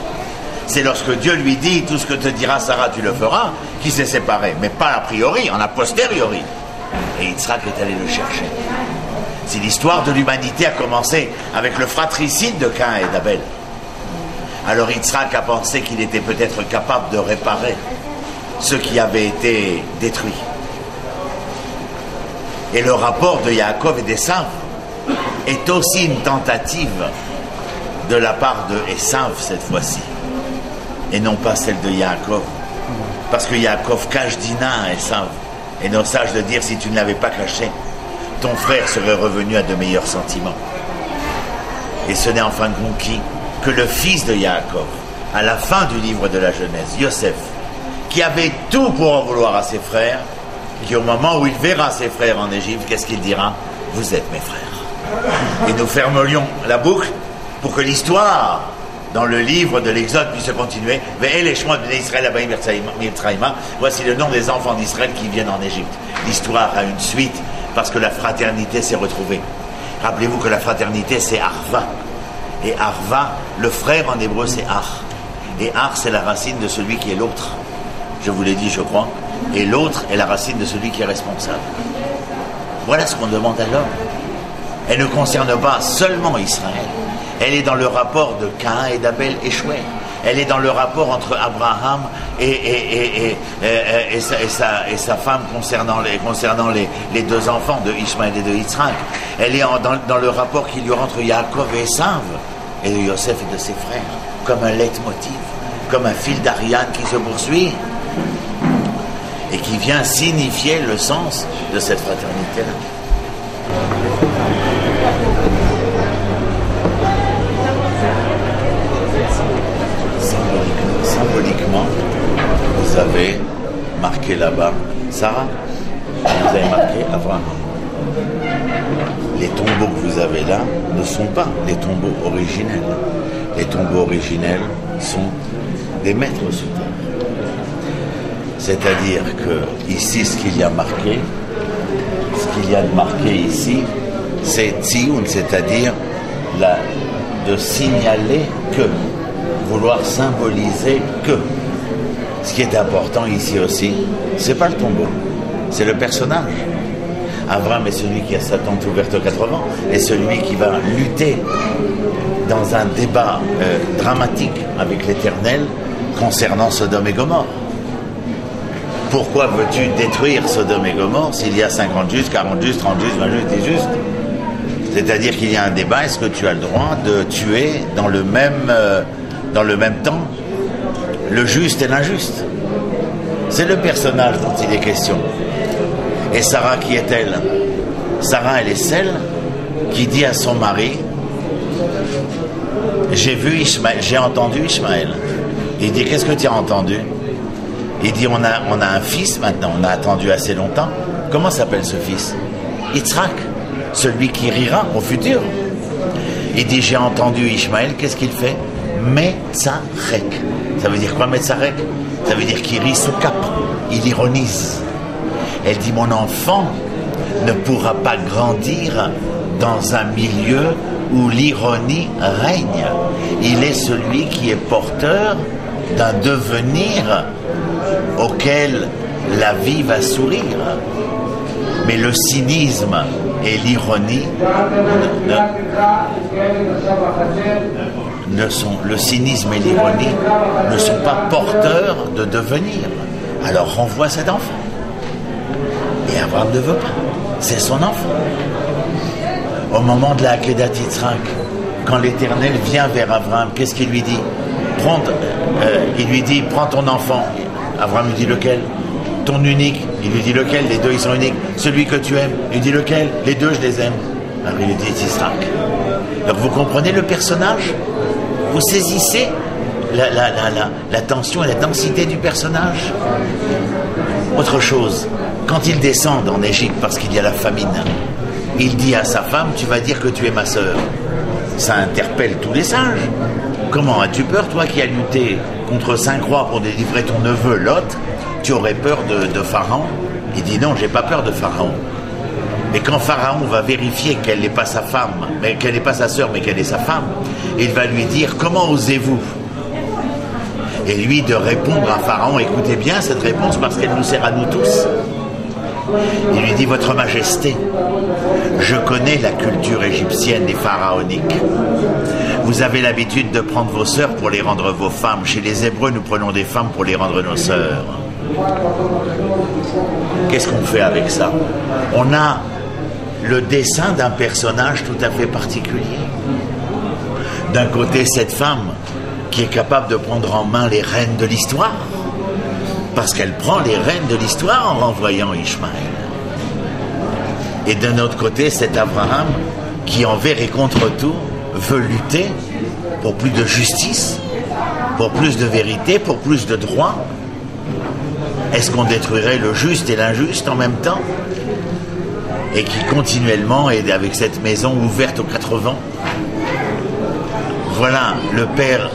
C'est lorsque Dieu lui dit tout ce que te dira Sarah, tu le feras, qu'il s'est séparé. Mais pas a priori, en a posteriori. Et Yitzhak est allé le chercher. Si l'histoire de l'humanité a commencé avec le fratricide de Caïn et d'Abel, alors Yitzhak a pensé qu'il était peut-être capable de réparer ce qui avait été détruit. Et le rapport de Yaakov et d'Esav est aussi une tentative de la part de Esav cette fois-ci, et non pas celle de Yaakov. Parce que Yaakov cache Dina à Esav, et non sage de dire si tu ne l'avais pas caché, ton frère serait revenu à de meilleurs sentiments. Et ce n'est en fin de compte qui que le fils de Yaakov, à la fin du livre de la Genèse, Yosef, qui avait tout pour en vouloir à ses frères, qui au moment où il verra ses frères en Égypte, qu'est-ce qu'il dira? Vous êtes mes frères. Et nous fermerions la boucle pour que l'histoire dans le livre de l'Exode puisse continuer. Voici le nom des enfants d'Israël qui viennent en Égypte. L'histoire a une suite parce que la fraternité s'est retrouvée. Rappelez-vous que la fraternité c'est Arva. Et Arva, le frère en hébreu c'est Ar. Et Ar c'est la racine de celui qui est l'autre. Je vous l'ai dit je crois. Et l'autre est la racine de celui qui est responsable. Voilà ce qu'on demande à l'homme. Elle ne concerne pas seulement Israël. Elle est dans le rapport de Caïn et d'Abel échoué. Elle est dans le rapport entre Abraham et sa femme concernant les deux enfants de Ishmaël et de Yitzhak. Elle est dans le rapport qu'il y aura entre Yaakov et Esav et de Yosef et de ses frères, comme un leitmotiv, comme un fil d'Ariane qui se poursuit et qui vient signifier le sens de cette fraternité-là. Symboliquement, vous avez marqué là-bas Sarah, vous avez marqué Abraham. Les tombeaux que vous avez là ne sont pas les tombeaux originels. Les tombeaux originels sont des maîtres sous terre. C'est-à-dire que ici, ce qu'il y a de marqué ici, c'est tzioun, c'est-à-dire de signaler que, vouloir symboliser que. Ce qui est important ici aussi, c'est pas le tombeau, c'est le personnage. Abraham est celui qui a sa tente ouverte aux 80 et celui qui va lutter dans un débat dramatique avec l'Éternel concernant Sodome et Gomorrhe. Pourquoi veux-tu détruire Sodome et Gomorrhe s'il y a 50 justes, 40 justes, 30 justes, 20 justes, 10 justes? C'est-à-dire qu'il y a un débat, est-ce que tu as le droit de tuer dans le même temps le juste et l'injuste? C'est le personnage dont il est question. Et Sarah, qui est-elle? Sarah, elle est celle qui dit à son mari, j'ai vu Ishmaël, j'ai entendu Ishmaël. Il dit, qu'est-ce que tu as entendu? Il dit, on a un fils maintenant, on a attendu assez longtemps. Comment s'appelle ce fils? Yitzhak, celui qui rira au futur. Il dit, j'ai entendu Ishmaël, qu'est-ce qu'il fait? Metzarek. Ça veut dire quoi, Metzarek? Ça veut dire qu'il rit sous cap, il ironise. Elle dit, mon enfant ne pourra pas grandir dans un milieu où l'ironie règne. Il est celui qui est porteur d'un devenir auquel la vie va sourire. Mais le cynisme et l'ironie le cynisme et l'ironie ne sont pas porteurs de devenir. Alors renvoie cet enfant. Et Abraham ne veut pas. C'est son enfant. Au moment de la Akedat Yitzhak, quand l'Éternel vient vers Abraham, qu'est-ce qu'il lui dit? Il lui dit, prends ton enfant. Abraham lui dit, lequel? Ton unique. Il lui dit, lequel? Les deux, ils sont uniques. Celui que tu aimes. Il dit, lequel? Les deux, je les aime. Alors il lui dit, Yitzhak. Donc vous comprenez le personnage? Vous saisissez la tension et la densité du personnage? Autre chose, quand ils descendent en Égypte parce qu'il y a la famine, il dit à sa femme, tu vas dire que tu es ma sœur. Ça interpelle tous les sages. Comment as-tu peur, toi qui as lutté contre 5 rois pour délivrer ton neveu Lot? Tu aurais peur de Pharaon? Il dit non, j'ai pas peur de Pharaon. Mais quand Pharaon va vérifier qu'elle n'est pas sa femme, mais qu'elle n'est pas sa sœur, mais qu'elle est sa femme, il va lui dire, comment osez-vous? Et lui de répondre à Pharaon, écoutez bien cette réponse parce qu'elle nous sert à nous tous. Il lui dit, votre majesté, je connais la culture égyptienne et pharaonique. Vous avez l'habitude de prendre vos sœurs pour les rendre vos femmes. Chez les Hébreux, nous prenons des femmes pour les rendre nos sœurs. Qu'est-ce qu'on fait avec ça? On a le dessin d'un personnage tout à fait particulier. D'un côté, cette femme qui est capable de prendre en main les rênes de l'histoire, parce qu'elle prend les rênes de l'histoire en renvoyant Ishmaël. Et d'un autre côté, cet Abraham qui, envers et contre tout, veut lutter pour plus de justice, pour plus de vérité, pour plus de droit. Est-ce qu'on détruirait le juste et l'injuste en même temps? Et qui continuellement est avec cette maison ouverte aux 4 vents. Voilà le Père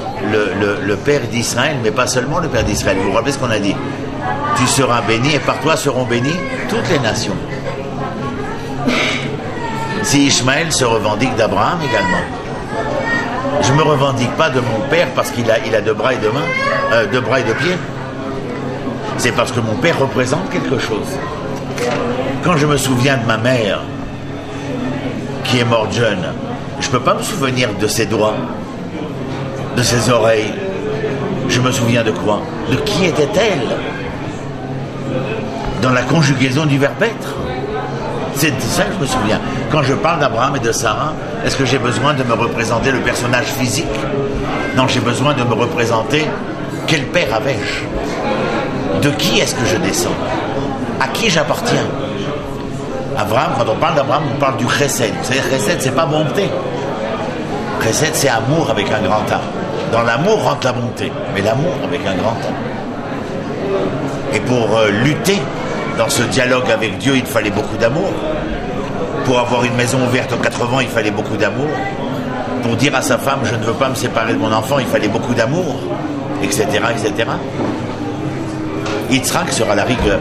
d'Israël, mais pas seulement le Père d'Israël. Vous vous rappelez ce qu'on a dit? Tu seras béni et par toi seront bénies toutes les nations. Si Ishmaël se revendique d'Abraham également. Je ne me revendique pas de mon père parce qu'il a 2 bras et 2 mains, 2 bras et 2 pieds. C'est parce que mon père représente quelque chose. Quand je me souviens de ma mère, qui est morte jeune, je ne peux pas me souvenir de ses doigts, de ses oreilles. Je me souviens de quoi? De qui était-elle? Dans la conjugaison du verbe être. C'est de ça que je me souviens. Quand je parle d'Abraham et de Sarah, est-ce que j'ai besoin de me représenter le personnage physique? Non, j'ai besoin de me représenter quel père avais-je? De qui est-ce que je descends? À qui j'appartiens? Abraham, quand on parle d'Abraham, on parle du chesed. Vous savez, chesed, c'est pas bonté. Chesed, c'est amour avec un grand A. Dans l'amour rentre la bonté, mais l'amour avec un grand A. Et pour lutter dans ce dialogue avec Dieu, il fallait beaucoup d'amour. Pour avoir une maison ouverte aux 4 vents, il fallait beaucoup d'amour. Pour dire à sa femme, je ne veux pas me séparer de mon enfant, il fallait beaucoup d'amour, etc., etc. Yitzhak sera la rigueur,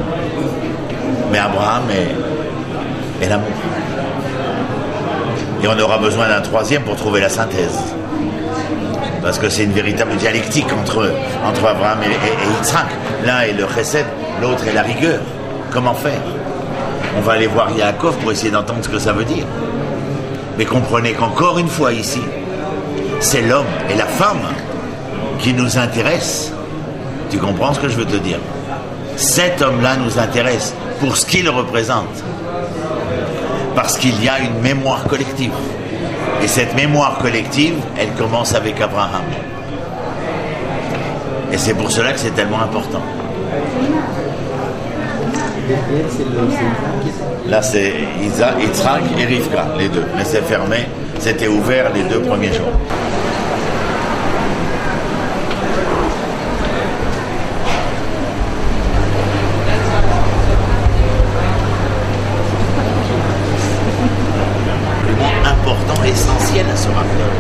mais Abraham est l'amour. Et on aura besoin d'un 3e pour trouver la synthèse. Parce que c'est une véritable dialectique entre Abraham et Yitzhak. L'un est le chesed, l'autre est la rigueur. Comment faire? On va aller voir Yaakov pour essayer d'entendre ce que ça veut dire. Mais comprenez qu'encore une fois ici, c'est l'homme et la femme qui nous intéressent. Tu comprends ce que je veux te dire? Cet homme-là nous intéresse pour ce qu'il représente. Parce qu'il y a une mémoire collective. Et cette mémoire collective, elle commence avec Abraham. Et c'est pour cela que c'est tellement important. Là, c'est Yitzhak et Rivka, les deux. Mais c'est fermé, c'était ouvert les 2 premiers jours. Le mot important, essentiel à ce rappel,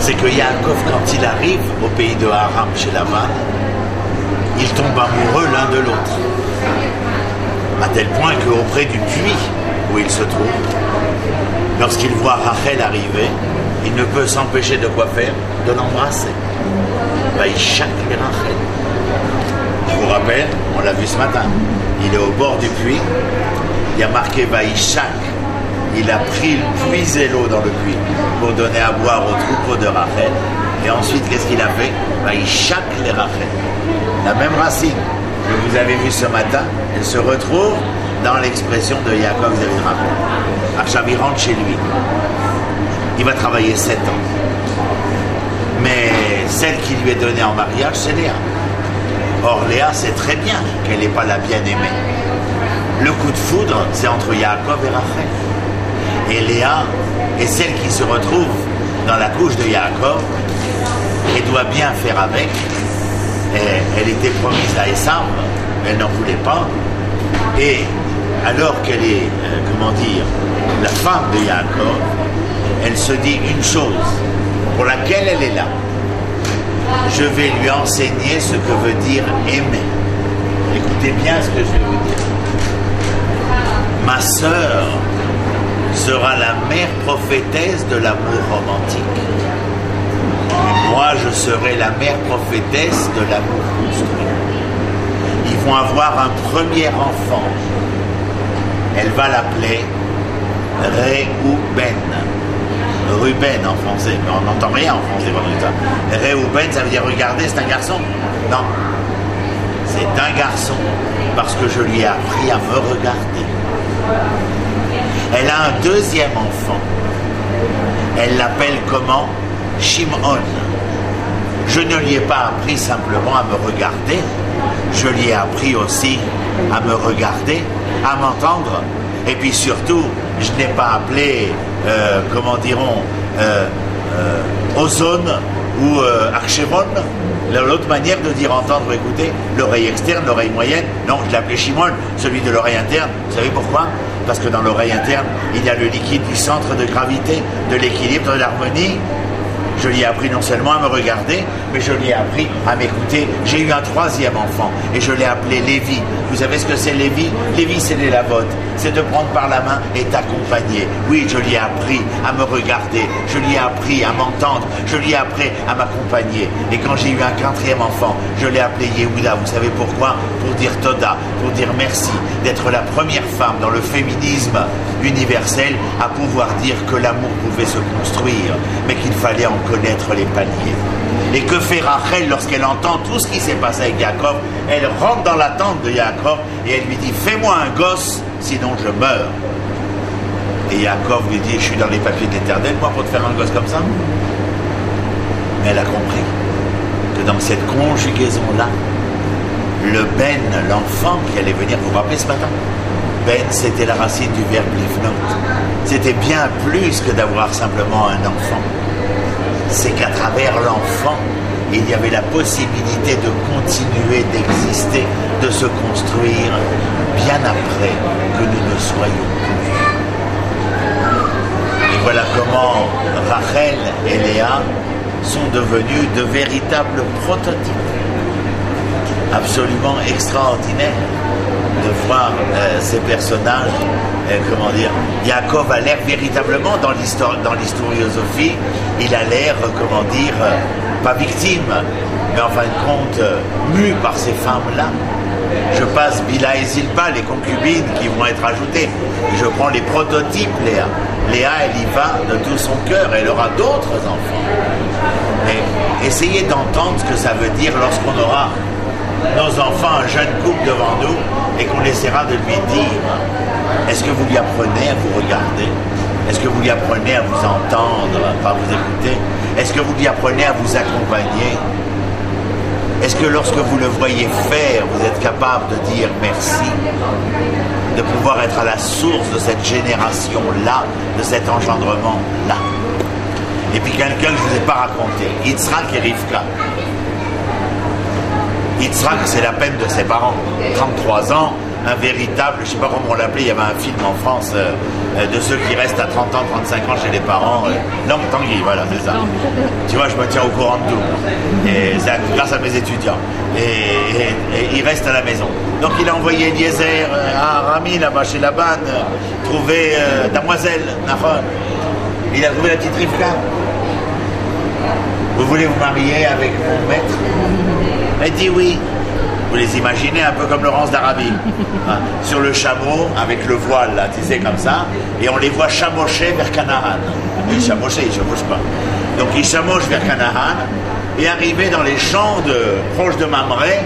c'est que Yaakov, quand il arrive au pays de Haram chez Lavan, ils tombent amoureux l'un de l'autre. À tel point qu'auprès du puits où il se trouve, lorsqu'il voit Rachel arriver, il ne peut s'empêcher de quoi faire? De l'embrasser. Vaïchak et Rachel. Je vous rappelle, on l'a vu ce matin, il est au bord du puits, il y a marqué Vaïchak. Il a puisé l'eau dans le puits pour donner à boire aux troupeaux de Rachel. Et ensuite, qu'est-ce qu'il a fait? Vaïchak les Rachel. La même racine que vous avez vue ce matin, elle se retrouve dans l'expression de Yaakov vis-à-vis de Rachel. Achab, il rentre chez lui. Il va travailler 7 ans. Mais celle qui lui est donnée en mariage, c'est Léa. Or, Léa sait très bien qu'elle n'est pas la bien-aimée. Le coup de foudre, c'est entre Yaakov et Rachel. Et Léa est celle qui se retrouve dans la couche de Yaakov et doit bien faire avec. Et elle était promise à Esav, elle n'en voulait pas. Et alors qu'elle est, la femme de Yaakov, elle se dit une chose pour laquelle elle est là. Je vais lui enseigner ce que veut dire aimer. Écoutez bien ce que je vais vous dire. Ma sœur sera la mère prophétesse de l'amour romantique. Et moi, je serai la mère prophétesse de l'amour construit. Ils vont avoir un premier enfant. Elle va l'appeler Réhouben. Ruben en français, mais on n'entend rien en français pendant ça. Réhouben, ça veut dire regarder, c'est un garçon? Non. C'est un garçon parce que je lui ai appris à me regarder. Elle a un deuxième enfant. Elle l'appelle comment? Shimon. Je ne lui ai pas appris simplement à me regarder, je lui ai appris aussi à me regarder, à m'entendre, et puis surtout, je n'ai pas appelé, comment dirons, ozone ou archevon, l'autre manière de dire entendre ou écouter, l'oreille externe, l'oreille moyenne. Non, je l'ai appelé Shimon, celui de l'oreille interne. Vous savez pourquoi? Parce que dans l'oreille interne, il y a le liquide du centre de gravité, de l'équilibre, de l'harmonie. Je lui ai appris non seulement à me regarder, mais je lui ai appris à m'écouter. J'ai eu un troisième enfant et je l'ai appelé Lévi. Vous savez ce que c'est Lévi? Lévi, c'est les lavotes. C'est de prendre par la main et t'accompagner. Oui, je lui ai appris à me regarder. Je lui ai appris à m'entendre. Je lui ai appris à m'accompagner. Et quand j'ai eu un quatrième enfant, je l'ai appelé Yehuda. Vous savez pourquoi? Pour dire Toda, pour dire merci, d'être la première femme dans le féminisme universel à pouvoir dire que l'amour pouvait se construire, mais qu'il fallait en connaître les paliers. Et que fait Rachel lorsqu'elle entend tout ce qui s'est passé avec Yaakov? Elle rentre dans la tente de Yaakov et elle lui dit: fais-moi un gosse, sinon je meurs. Et Yaakov lui dit: je suis dans les papiers de l'Éternel, moi, pour te faire un gosse comme ça. Mais elle a compris que dans cette conjugaison-là, le Ben, l'enfant qui allait venir, vous vous rappelez ce matin? Ben, c'était la racine du verbe livnot. C'était bien plus que d'avoir simplement un enfant. C'est qu'à travers l'enfant, il y avait la possibilité de continuer d'exister, de se construire bien après que nous ne soyons plus. Et voilà comment Rachel et Léa sont devenus de véritables prototypes. Absolument extraordinaire de voir ces personnages, comment dire, Yaakov a l'air véritablement dans l'historiosophie, il a l'air, comment dire, pas victime, mais en fin de compte, mu par ces femmes-là. Je passe Bila et Zilpa, les concubines qui vont être ajoutées, et je prends les prototypes, Léa. Léa, elle y va de tout son cœur, elle aura d'autres enfants. Mais essayez d'entendre ce que ça veut dire lorsqu'on aura nos enfants, un jeune couple devant nous, et qu'on essaiera de lui dire: est-ce que vous lui apprenez à vous regarder? Est-ce que vous lui apprenez à vous entendre, pas à vous écouter? Est-ce que vous lui apprenez à vous accompagner? Est-ce que lorsque vous le voyez faire, vous êtes capable de dire merci? De pouvoir être à la source de cette génération-là, de cet engendrement-là. Et puis quelqu'un que je ne vous ai pas raconté, Yitzhak et Rivka. Yitzhak, c'est la peine de ses parents, 33 ans, un véritable, je ne sais pas comment on l'appelait, il y avait un film en France de ceux qui restent à 30 ans, 35 ans chez les parents. Non, Tanguy, voilà, c'est ça. Tu vois, je me tiens au courant de tout. Et c'est grâce à mes étudiants. Et il reste à la maison. Donc il a envoyé Eliezer à Rami, là-bas chez Laban, trouver Damoiselle, Nahon. Il a trouvé la petite Rivka. Vous voulez vous marier avec mon maître? Elle dit oui. Vous les imaginez un peu comme Laurence d'Arabie, hein, sur le chameau, avec le voile, là, tu sais, comme ça, et on les voit chamocher vers Canaan. Ils chamochent pas. Donc ils chamochent vers Canaan, et arrivés dans les champs proches de Mamré,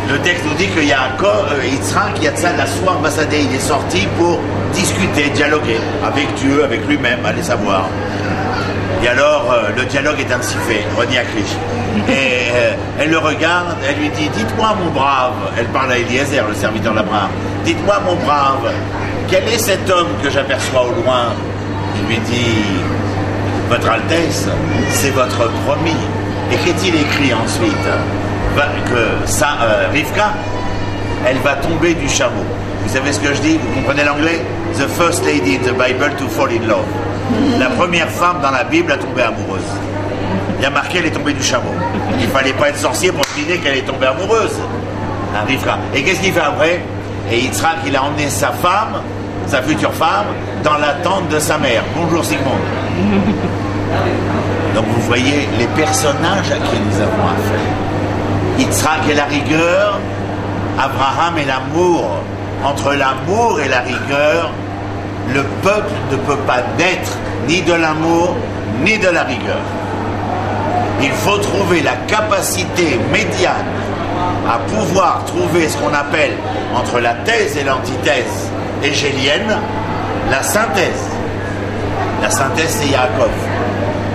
le texte nous dit que Yitzhak, Yatzal, la soir ambassadé, il est sorti pour discuter, dialoguer avec Dieu, avec lui-même, allez savoir. Et alors, le dialogue est ainsi fait, Roni Akrish. Et elle le regarde, elle lui dit: dites-moi mon brave, elle parle à Eliezer, le serviteur d'Abraham, dites-moi mon brave, quel est cet homme que j'aperçois au loin? Il lui dit: votre Altesse, c'est votre promis. Et qu'est-il écrit ensuite? Que Rivka, elle va tomber du chameau. Vous savez ce que je dis? Vous comprenez l'anglais? The first lady in the Bible to fall in love. La première femme dans la Bible a tombé amoureuse. Il y a marqué: elle est tombée du chameau. Il ne fallait pas être sorcier pour deviner qu'elle est tombée amoureuse. Rivka. Et qu'est-ce qu'il fait après? Et Yitzhak, il a emmené sa femme, sa future femme, dans la tente de sa mère. Bonjour Sigmund. Donc vous voyez les personnages à qui nous avons affaire. Yitzhak et la rigueur, Abraham et l'amour. Entre l'amour et la rigueur, le peuple ne peut pas naître ni de l'amour ni de la rigueur. Il faut trouver la capacité médiane à pouvoir trouver ce qu'on appelle entre la thèse et l'antithèse hégélienne, la synthèse. La synthèse, c'est Yaakov.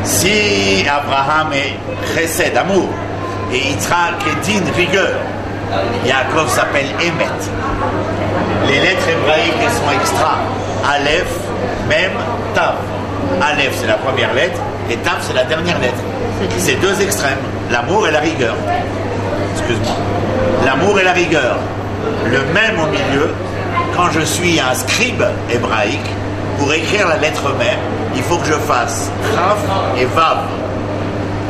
Si Abraham est chesed, amour, et Yitzhak est din, rigueur, Yaakov s'appelle Emet. Les lettres hébraïques, elles sont extra. Aleph, Mem, Tav. Aleph, c'est la première lettre, et Tav, c'est la dernière lettre. C'est deux extrêmes, l'amour et la rigueur. Excuse-moi. L'amour et la rigueur. Le même au milieu, quand je suis un scribe hébraïque, pour écrire la lettre même, il faut que je fasse Chaf et Vav.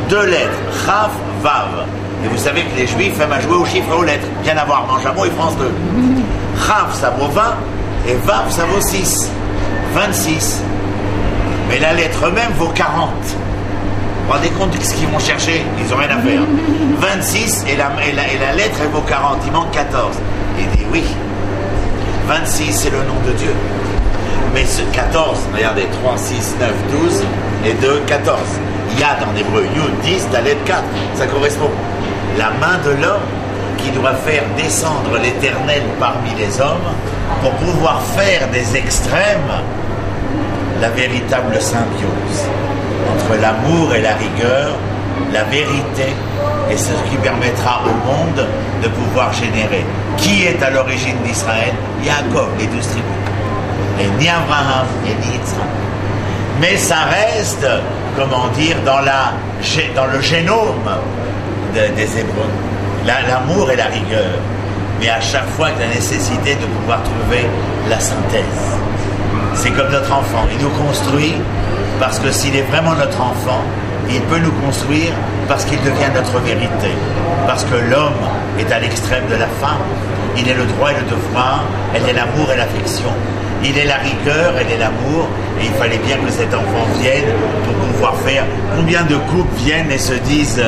Deux lettres, Chaf, Vav. Et vous savez que les juifs aiment à jouer aux chiffres et aux lettres. Bien à voir, Manjamo et France 2. Chaf, ça vaut 20, et Vav, ça vaut 6. 26. Mais la lettre même vaut 40. Vous vous rendez compte de ce qu'ils vont chercher? Ils n'ont rien à faire. 26 et la lettre, elle vaut 40. Il manque 14. Il dit oui. 26, c'est le nom de Dieu. Mais ce 14, regardez, 3, 6, 9, 12 et 2, 14. Yad en hébreu, Yud, 10, Dalet, 4. Ça correspond. La main de l'homme qui doit faire descendre l'Éternel parmi les hommes pour pouvoir faire des extrêmes la véritable symbiose entre l'amour et la rigueur, la vérité, et ce qui permettra au monde de pouvoir générer. Qui est à l'origine d'Israël? Yaakov, les 12 tribus. Et ni Abraham, et ni Yitzhak. Mais ça reste, comment dire, dans le génome des Hébreux. L'amour et la rigueur. Mais à chaque fois, la nécessité de pouvoir trouver la synthèse. C'est comme notre enfant. Il nous construit parce que s'il est vraiment notre enfant, il peut nous construire parce qu'il devient notre vérité. Parce que l'homme est à l'extrême de la femme. Il est le droit et le devoir. Elle est l'amour et l'affection. Il est la rigueur, elle est l'amour. Et il fallait bien que cet enfant vienne pour pouvoir faire. Combien de couples viennent et se disent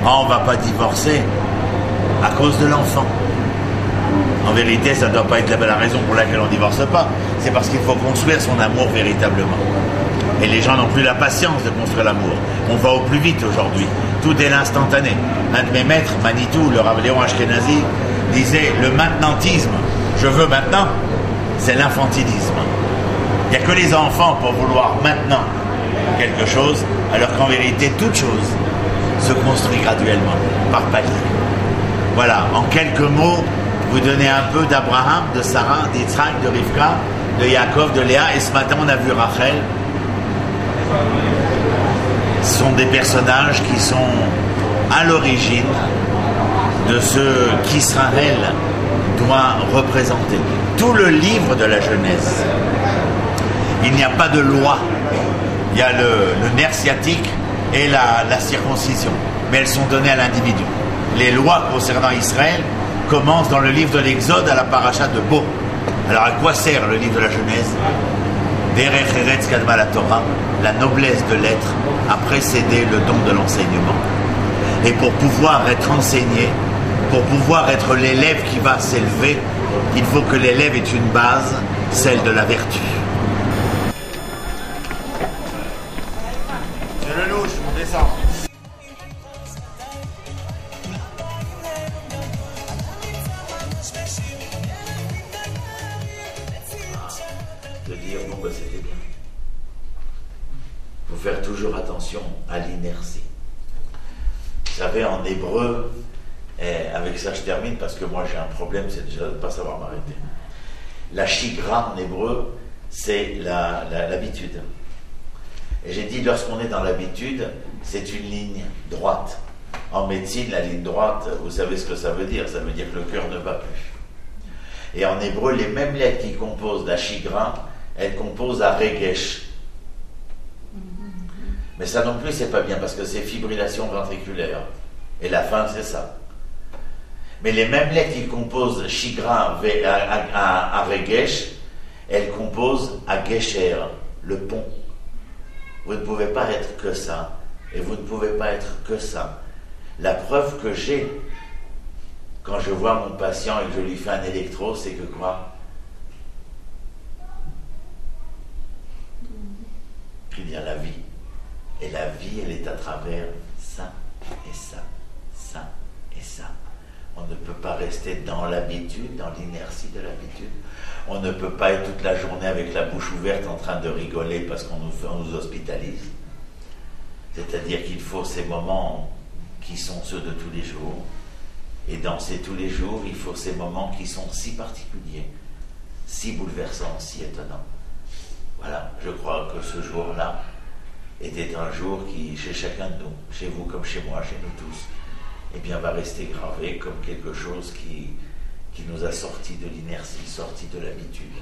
on ne va pas divorcer à cause de l'enfant. En vérité, ça ne doit pas être la raison pour laquelle on ne divorce pas. C'est parce qu'il faut construire son amour véritablement. Et les gens n'ont plus la patience de construire l'amour. On va au plus vite aujourd'hui. Tout est l'instantané. Un de mes maîtres, Manitou, le Rav Léon Ashkenazi, disait le maintenantisme, je veux maintenant, c'est l'infantilisme. Il n'y a que les enfants pour vouloir maintenant quelque chose, alors qu'en vérité, toute chose se construit graduellement, par palier. Voilà, en quelques mots, vous donnez un peu d'Abraham, de Sarah, d'Yitzhak, de Rivka, de Yaakov, de Léa, et ce matin on a vu Rachel. Ce sont des personnages qui sont à l'origine de ce qu'Israël doit représenter. Tout le livre de la Genèse, il n'y a pas de loi. Il y a le nerf sciatique et la circoncision, mais elles sont données à l'individu. Les lois concernant Israël commencent dans le livre de l'Exode à la paracha de Bo. Alors à quoi sert le livre de la Genèse? Derech Eretz Kadma la Torah, la noblesse de l'être a précédé le don de l'enseignement. Et pour pouvoir être enseigné, pour pouvoir être l'élève qui va s'élever, il faut que l'élève ait une base, celle de la vertu. Je le louche, on descend. De dire bon bah c'était bien. Il faut faire toujours attention à l'inertie. Vous savez, en hébreu, avec ça je termine parce que moi j'ai un problème, c'est déjà de ne pas savoir m'arrêter. La shigra en hébreu, c'est l'habitude. Et j'ai dit, lorsqu'on est dans l'habitude, c'est une ligne droite. En médecine, la ligne droite, vous savez ce que ça veut dire? Ça veut dire que le cœur ne bat plus. Et en hébreu, les mêmes lettres qui composent la shigra, elles composent à regesh. Mais ça non plus, c'est pas bien, parce que c'est fibrillation ventriculaire. Et la fin, c'est ça. Mais les mêmes lettres qui composent shigra à regesh, elles composent à gesher, le pont. Vous ne pouvez pas être que ça, et vous ne pouvez pas être que ça. La preuve que j'ai, quand je vois mon patient et que je lui fais un électro, c'est que quoi? Il y a la vie. Et la vie, elle est à travers ça, et ça, ça, et ça. On ne peut pas rester dans l'habitude, dans l'inertie de l'habitude. On ne peut pas être toute la journée avec la bouche ouverte en train de rigoler parce qu'on nous hospitalise. C'est-à-dire qu'il faut ces moments qui sont ceux de tous les jours. Et dans ces tous les jours, il faut ces moments qui sont si particuliers, si bouleversants, si étonnants. Voilà, je crois que ce jour-là était un jour qui, chez chacun de nous, chez vous comme chez moi, chez nous tous, eh bien, va rester gravé comme quelque chose qui nous a sortis de l'inertie, sortis de l'habitude.